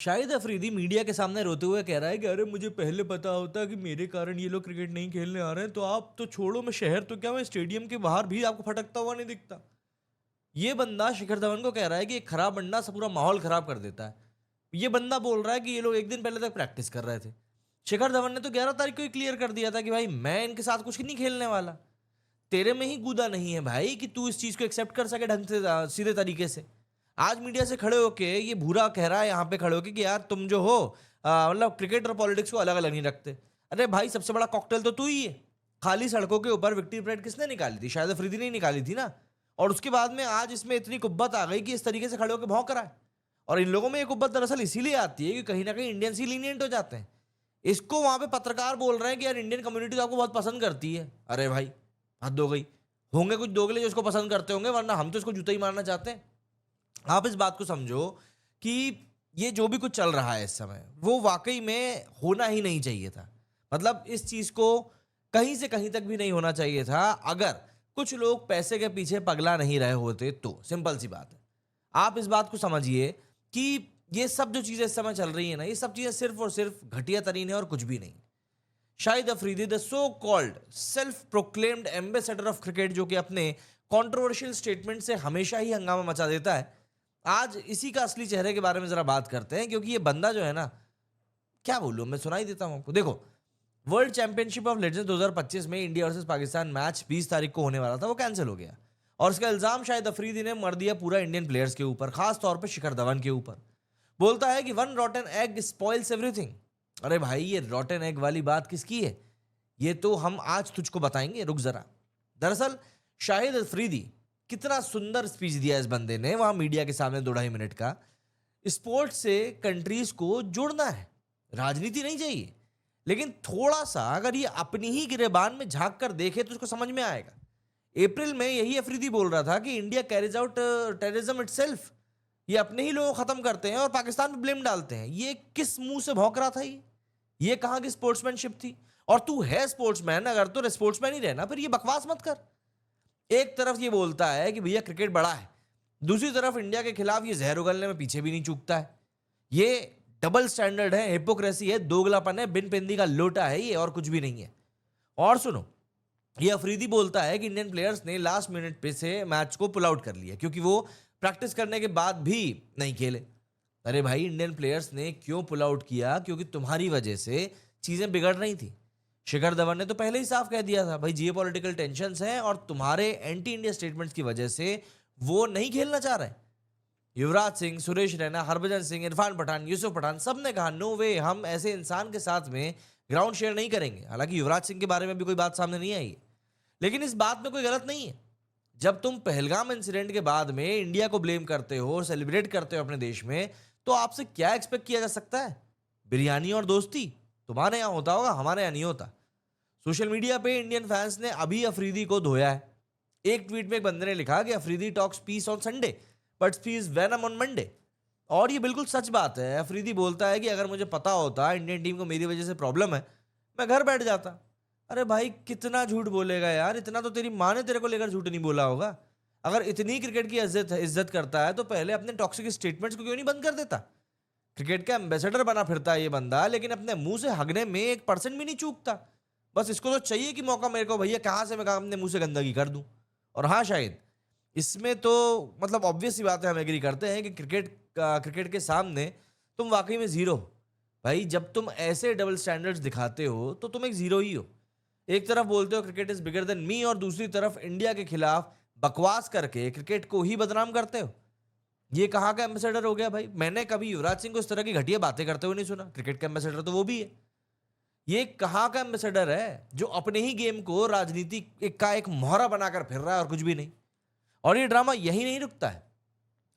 Shahid Afridi media के सामने रोते हुए कह रहा है कि अरे मुझे पहले पता होता कि मेरे कारण ये लोग क्रिकेट नहीं खेलने आ रहे हैं तो आप तो छोड़ो, मैं शहर तो क्या, मैं स्टेडियम के बाहर भी आपको फटकता हुआ नहीं दिखता। ये बंदा शिखर धवन को कह रहा है कि एक खराब बंदा सब पूरा माहौल खराब कर देता है। ये बंदा बोल रहा है कि ये लोग एक दिन पहले तक प्रैक्टिस कर रहे थे। शिखर धवन ने तो 11 तारीख को ही क्लियर कर दिया था कि भाई मैं इनके साथ कुछ नहीं खेलने वाला। तेरे में ही गूदा नहीं है भाई कि तू इस चीज को एक्सेप्ट कर सके ढंग से, सीधे तरीके से। आज मीडिया से खड़े होके ये भूरा कह रहा है यहाँ पे खड़े होके कि यार तुम जो हो मतलब क्रिकेट और पॉलिटिक्स को अलग अलग नहीं रखते। अरे भाई सबसे बड़ा कॉकटेल तो तू ही है। खाली सड़कों के ऊपर विक्ट्री परेड किसने निकाली थी? शायद अफरीदी ने निकाली थी ना। और उसके बाद में आज इसमें इतनी कुब्बत आ गई कि इस तरीके से खड़े होकर भौंक रहा है। और इन लोगों में ये कुब्बत दरअसल इसीलिए आती है कि कहीं ना कहीं इंडियंस ही लीनियंट हो जाते हैं। इसको वहां पे पत्रकार बोल रहे हैं कि यार इंडियन कम्युनिटी तो आपको बहुत पसंद करती है। अरे भाई हद हो गई। होंगे कुछ दोगले जो इसको पसंद करते होंगे, वरना हम तो इसको जूता ही मारना चाहते हैं। आप इस बात को समझो कि ये जो भी कुछ चल रहा है इस समय वो वाकई में होना ही नहीं चाहिए था। मतलब इस चीज को कहीं से कहीं तक भी नहीं होना चाहिए था अगर कुछ लोग पैसे के पीछे पगला नहीं रहे होते तो। सिंपल सी बात है। आप इस बात को समझिए कि ये सब जो चीजें इस समय चल रही है ना, ये सब चीजें सिर्फ और सिर्फ घटिया तरीन है और कुछ भी नहीं। Shahid Afridi the so called self proclaimed ambassador of cricket, जो कि अपने कंट्रोवर्शियल स्टेटमेंट से हमेशा ही हंगामा मचा देता है, आज इसी का असली चेहरे के बारे में जरा बात करते हैं। क्योंकि ये बंदा जो है ना, क्या बोलूं, मैं सुनाई देता हूं आपको। देखो, वर्ल्ड चैंपियनशिप ऑफ लेजेंड्स 2025 में इंडिया वर्सेस पाकिस्तान मैच 20 तारीख को होने वाला था, वो कैंसिल हो गया। और इसका इल्जाम शायद अफरीदी ने मर दिया पूरा इंडियन प्लेयर्स के ऊपर, खास तौर पे शिखर धवन के ऊपर। बोलता है कि वन रॉटन एग स्पॉइल्स एवरीथिंग। अरे भाई ये रॉटन एग वाली बात किसकी है? ये तो हम आज तुझको बताएंगे, रुक जरा। दरअसल शाहिद अफरीदी, कितना सुंदर स्पीच दिया इस बंदे ने वहां मीडिया के सामने 2-2.5 मिनट का। स्पोर्ट्स से कंट्रीज को जोड़ना है, राजनीति नहीं चाहिए। लेकिन थोड़ा सा अगर ये अपनी ही गिरेबान में झांक कर देखे तो उसको समझ में आएगा। अप्रैल में यही अफरीदी बोल रहा था कि India carries out terrorism itself. ये अपने ही लोगों को खत्म करते हैं और पाकिस्तान पे ब्लेम डालते हैं। ये किस मुंह से भौंक रहा था? ये कहां की स्पोर्ट्समैनशिप थी? और तू है स्पोर्ट्समैन, अगर तो स्पोर्ट्समैन ही रहना, फिर ये बकवास मत कर। एक तरफ ये बोलता है कि भैया क्रिकेट बड़ा है, दूसरी तरफ इंडिया के खिलाफ ये जहर उगलने में पीछे भी नहीं चूकता है। ये डबल स्टैंडर्ड है, हिपोक्रेसी है, दोगलापन है, बिन पेंदी का लोटा है ये, और कुछ भी नहीं है। और सुनो, ये अफरीदी बोलता है कि इंडियन प्लेयर्स ने लास्ट मिनट पे से मैच को पुल आउट कर लिया क्योंकि वो प्रैक्टिस करने के बाद भी नहीं खेले। अरे भाई इंडियन प्लेयर्स ने क्यों पुल आउट किया? क्योंकि तुम्हारी वजह से चीजें बिगड़ रही थी। शिखर धवन ने तो पहले ही साफ कह दिया था भाई जियो पॉलिटिकल टेंशंस हैं और तुम्हारे एंटी इंडिया स्टेटमेंट्स की वजह से वो नहीं खेलना चाह रहे। युवराज सिंह, सुरेश रैना, हरभजन सिंह, इरफान पठान, यूसुफ पठान, सब ने कहा नो वे, हम ऐसे इंसान के साथ में ग्राउंड शेयर नहीं करेंगे। हालांकि युवराज सिंह के बारे में भी कोई बात सामने नहीं आई, लेकिन इस बात में कोई गलत नहीं है। जब तुम पहलगाम इंसिडेंट के बाद में इंडिया को ब्लेम करते हो और सेलिब्रेट करते हो अपने देश में, तो आपसे क्या एक्सपेक्ट किया जा सकता है? बिरयानी और दोस्ती तुम्हारे यहाँ होता होगा, हमारे यहाँ नहीं होता। सोशल मीडिया पे इंडियन फैंस ने अभी अफरीदी को धोया है। एक ट्वीट में एक बंदे ने लिखा कि Afridi talks peace on Sunday but speaks venom on Monday. और ये बिल्कुल सच बात है। अफरीदी बोलता है कि अगर मुझे पता होता इंडियन टीम को मेरी वजह से प्रॉब्लम है, मैं घर बैठ जाता। अरे भाई कितना झूठ बोलेगा यार, इतना तो तेरी माँ ने तेरे को लेकर झूठ नहीं बोला होगा। अगर इतनी क्रिकेट की इज्जत करता है तो पहले अपने टॉक्सिक स्टेटमेंट्स को क्यों नहीं बंद कर देता? क्रिकेट का एम्बेसडर बना फिरता है ये बंदा, लेकिन अपने मुंह से हगने में 1% भी नहीं चूकता। बस इसको तो चाहिए कि मौका मेरे को, भैया कहां से मैं अपने मुंह से गंदगी कर दूं। और हाँ, शायद इसमें तो मतलब ऑब्वियस सी बात है, हम एग्री करते हैं कि क्रिकेट के सामने तुम वाकई में जीरो हो। भाई जब तुम ऐसे डबल स्टैंडर्ड्स दिखाते हो तो तुम एक जीरो ही हो। एक तरफ बोलते हो cricket is bigger than me, और दूसरी तरफ इंडिया के खिलाफ बकवास करके क्रिकेट को ही बदनाम करते हो। ये कहाँ का एम्बेसडर हो गया भाई? मैंने कभी युवराज सिंह को इस तरह की घटिया बातें करते हुए नहीं सुना। क्रिकेट का एम्बेसडर तो वो भी है। ये कहाँ का एम्बेसडर है जो अपने ही गेम को राजनीति का एक मोहरा बनाकर फिर रहा है और कुछ भी नहीं। और ये ड्रामा यही नहीं रुकता है।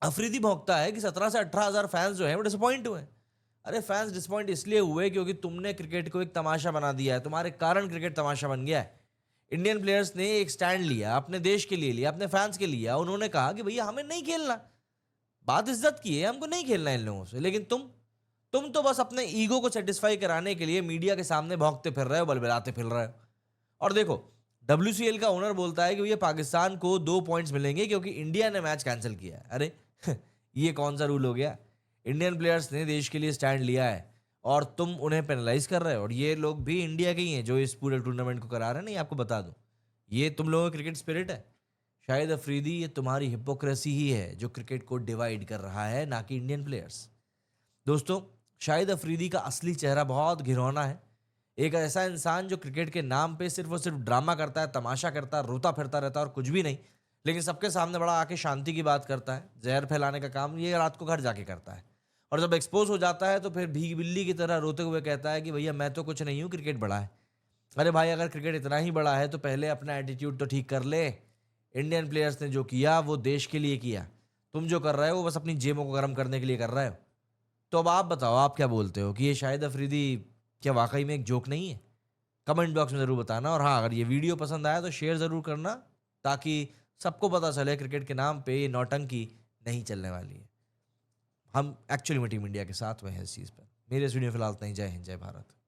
अफरीदी भौंकता है कि 17 से 18 हजार फैंस जो हैं वो डिसअपॉइंट हुए। अरे फैंस डिसअपॉइंट इसलिए हुए क्योंकि तुमने क्रिकेट को एक तमाशा बना दिया है। तुम्हारे कारण क्रिकेट तमाशा बन गया है। इंडियन प्लेयर्स ने एक स्टैंड लिया, अपने देश के लिए लिया, अपने फैंस के लिए। उन्होंने कहा कि भैया हमें नहीं खेलना। बात इज्जत की है, हमको नहीं खेलना इन लोगों से। लेकिन तुम तो बस अपने ईगो को सेटिस्फाई कराने के लिए मीडिया के सामने भौंकते फिर रहे हो, बलबलाते फिर रहे हो। और देखो, WCL का ओनर बोलता है कि भैया पाकिस्तान को 2 पॉइंट्स मिलेंगे क्योंकि इंडिया ने मैच कैंसिल किया है। अरे ये कौन सा रूल हो गया? इंडियन प्लेयर्स ने देश के लिए स्टैंड लिया है और तुम उन्हें पेनलाइज कर रहे हो। और ये लोग भी इंडिया के ही हैं जो इस पूरे टूर्नामेंट को करा रहे हैं। नहीं, आपको बता दूं, ये तुम लोगों का क्रिकेट स्पिरिट है। शाहिद अफरीदी, ये तुम्हारी हिपोक्रेसी ही है जो क्रिकेट को डिवाइड कर रहा है, ना कि इंडियन प्लेयर्स। दोस्तों, शाहिद अफरीदी का असली चेहरा बहुत घिनौना है। एक ऐसा इंसान जो क्रिकेट के नाम पे सिर्फ और सिर्फ ड्रामा करता है, तमाशा करता है, रोता फिरता रहता है और कुछ भी नहीं, लेकिन सबके सामने बड़ा आके शांति की बात करता है। जहर फैलाने का काम ये रात को घर जाके करता है, और जब एक्सपोज हो जाता है तो फिर भीग बिल्ली की तरह रोते हुए कहता है कि भैया मैं तो कुछ नहीं हूँ, क्रिकेट बड़ा है। अरे भाई, अगर क्रिकेट इतना ही बड़ा है तो पहले अपना एटीट्यूड तो ठीक कर ले। इंडियन प्लेयर्स ने जो किया वो देश के लिए किया। तुम जो कर रहे हो वो बस अपनी जेबों को गर्म करने के लिए कर रहे हो। तो अब आप बताओ, आप क्या बोलते हो कि ये शाहिद अफरीदी क्या वाकई में एक जोक नहीं है? कमेंट बॉक्स में ज़रूर बताना। और हाँ, अगर ये वीडियो पसंद आया तो शेयर ज़रूर करना, ताकि सबको पता चले क्रिकेट के नाम पे ये नौटंकी नहीं चलने वाली है। हम एक्चुअली में टीम इंडिया के साथ में हैं इस चीज़ पर। मेरे इस वीडियो फिलहाल इतना ही। जय हिंद, जय भारत।